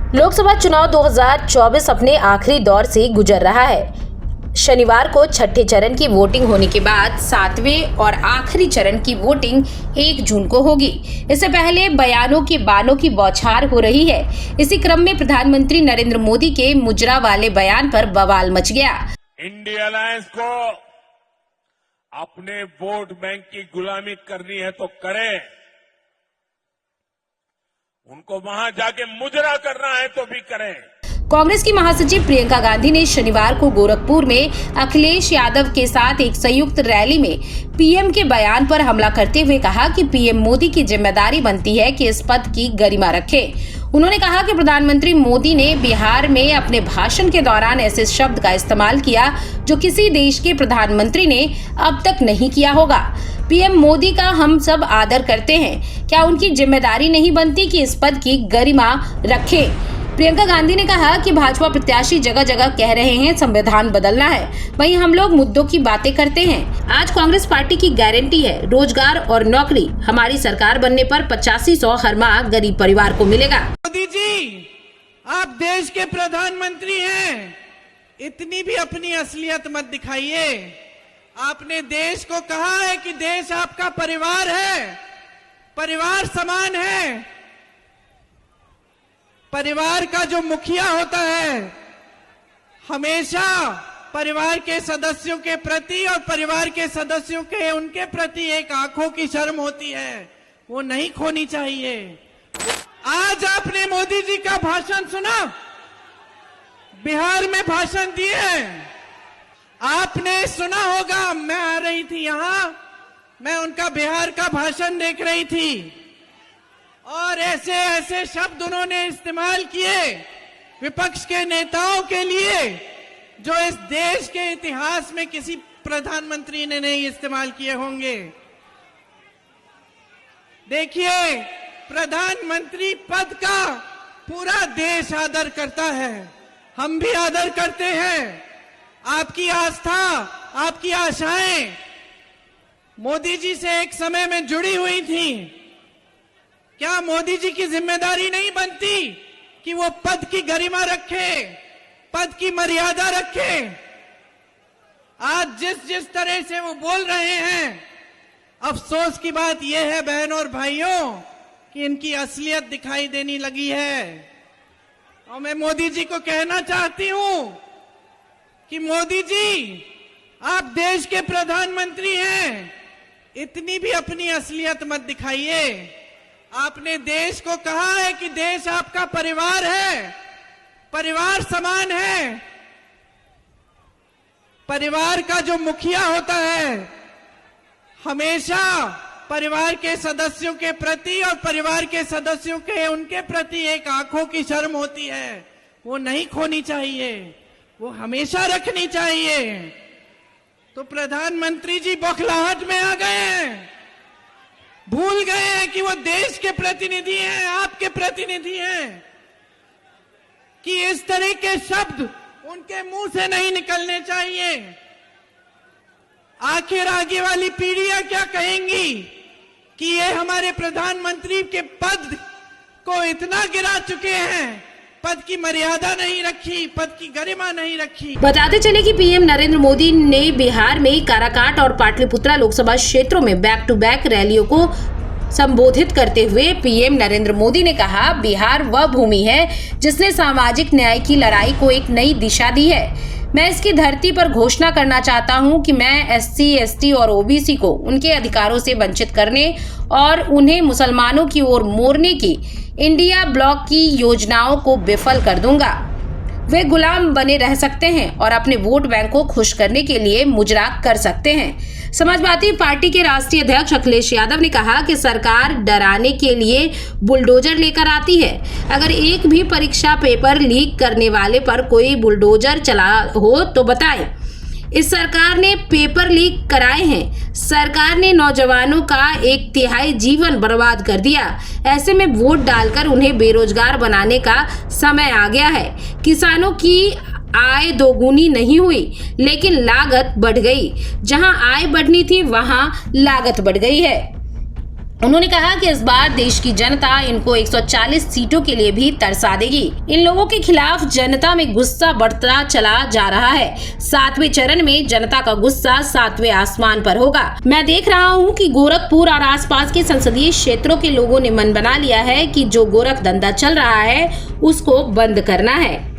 लोकसभा चुनाव 2024 अपने आखिरी दौर से गुजर रहा है। शनिवार को छठे चरण की वोटिंग होने के बाद सातवें और आखिरी चरण की वोटिंग 1 जून को होगी। इससे पहले बयानों के बानों की बौछार हो रही है। इसी क्रम में प्रधानमंत्री नरेंद्र मोदी के मुजरा वाले बयान पर बवाल मच गया। इंडिया अलायंस को अपने वोट बैंक की गुलामी करनी है तो करें, उनको वहां जाके मुजरा करना है तो भी करें। कांग्रेस की महासचिव प्रियंका गांधी ने शनिवार को गोरखपुर में अखिलेश यादव के साथ एक संयुक्त रैली में पीएम के बयान पर हमला करते हुए कहा कि पीएम मोदी की जिम्मेदारी बनती है कि इस पद की गरिमा रखें। उन्होंने कहा कि प्रधानमंत्री मोदी ने बिहार में अपने भाषण के दौरान ऐसे शब्द का इस्तेमाल किया जो किसी देश के प्रधानमंत्री ने अब तक नहीं किया होगा। पीएम मोदी का हम सब आदर करते हैं, क्या उनकी जिम्मेदारी नहीं बनती कि इस पद की गरिमा रखें? प्रियंका गांधी ने कहा कि भाजपा प्रत्याशी जगह जगग कह रहे हैं संविधान बदलना है, वहीं हम लोग मुद्दों की बातें करते हैं। आज कांग्रेस पार्टी की गारंटी है रोजगार और नौकरी। हमारी सरकार बनने पर 8500 हर माह गरीब परिवार को मिलेगा। मोदी जी, आप देश के प्रधानमंत्री हैं, इतनी भी अपनी असलियत मत दिखाइए। आपने देश को कहा है कि देश आपका परिवार है, परिवार समान है। परिवार का जो मुखिया होता है हमेशा परिवार के सदस्यों के प्रति और परिवार के सदस्यों के उनके प्रति एक आंखों की शर्म होती है, वो नहीं खोनी चाहिए। आज आपने मोदी जी का भाषण सुना, बिहार में भाषण दिए, आपने सुना होगा। मैं आ रही थी यहां, मैं उनका बिहार का भाषण देख रही थी और ऐसे ऐसे शब्द उन्होंने इस्तेमाल किए विपक्ष के नेताओं के लिए जो इस देश के इतिहास में किसी प्रधानमंत्री ने नहीं इस्तेमाल किए होंगे। देखिए, प्रधानमंत्री पद का पूरा देश आदर करता है, हम भी आदर करते हैं। आपकी आस्था, आपकी आशाएं मोदी जी से एक समय में जुड़ी हुई थी। क्या मोदी जी की जिम्मेदारी नहीं बनती कि वो पद की गरिमा रखे, पद की मर्यादा रखे? आज जिस जिस तरह से वो बोल रहे हैं, अफसोस की बात यह है बहनों और भाइयों कि इनकी असलियत दिखाई देने लगी है। और मैं मोदी जी को कहना चाहती हूं कि मोदी जी, आप देश के प्रधानमंत्री हैं, इतनी भी अपनी असलियत मत दिखाइए। आपने देश को कहा है कि देश आपका परिवार है, परिवार समान है। परिवार का जो मुखिया होता है हमेशा परिवार के सदस्यों के प्रति और परिवार के सदस्यों के उनके प्रति एक आंखों की शर्म होती है, वो नहीं खोनी चाहिए, वो हमेशा रखनी चाहिए। तो प्रधानमंत्री जी बौखलाहट में आ गए हैं, भूल गए हैं कि वो देश के प्रतिनिधि हैं, आपके प्रतिनिधि हैं, कि इस तरह के शब्द उनके मुंह से नहीं निकलने चाहिए। आखिर आगे वाली पीढ़ियां क्या कहेंगी कि ये हमारे प्रधानमंत्री के पद को इतना गिरा चुके हैं, पद की मर्यादा नहीं रखी, पद की गरिमा नहीं रखी। बताते चले कि पीएम नरेंद्र मोदी ने बिहार में काराकाट और पाटलिपुत्रा लोकसभा क्षेत्रों में बैक टू बैक रैलियों को संबोधित करते हुए पीएम नरेंद्र मोदी ने कहा, बिहार वह भूमि है जिसने सामाजिक न्याय की लड़ाई को एक नई दिशा दी है। मैं इसकी धरती पर घोषणा करना चाहता हूं कि मैं एससी, एसटी और ओबीसी को उनके अधिकारों से वंचित करने और उन्हें मुसलमानों की ओर मोड़ने की इंडिया ब्लॉक की योजनाओं को विफल कर दूंगा। वे गुलाम बने रह सकते हैं और अपने वोट बैंक को खुश करने के लिए मुजरा कर सकते हैं। समाजवादी पार्टी के राष्ट्रीय अध्यक्ष अखिलेश यादव ने कहा कि सरकार डराने के लिए बुलडोजर लेकर आती है। अगर एक भी परीक्षा पेपर लीक करने वाले पर कोई बुलडोजर चला हो तो बताएं। इस सरकार ने पेपर लीक कराए हैं। सरकार ने नौजवानों का 1/3 जीवन बर्बाद कर दिया। ऐसे में वोट डालकर उन्हें बेरोजगार बनाने का समय आ गया है। किसानों की आय दोगुनी नहीं हुई, लेकिन लागत बढ़ गई। जहां आय बढ़नी थी वहां लागत बढ़ गई है। उन्होंने कहा कि इस बार देश की जनता इनको 140 सीटों के लिए भी तरसा देगी। इन लोगों के खिलाफ जनता में गुस्सा बढ़ता चला जा रहा है। 7वें चरण में जनता का गुस्सा 7वें आसमान पर होगा। मैं देख रहा हूं कि गोरखपुर और आसपास के संसदीय क्षेत्रों के लोगों ने मन बना लिया है कि जो गोरख धंधा चल रहा है उसको बंद करना है।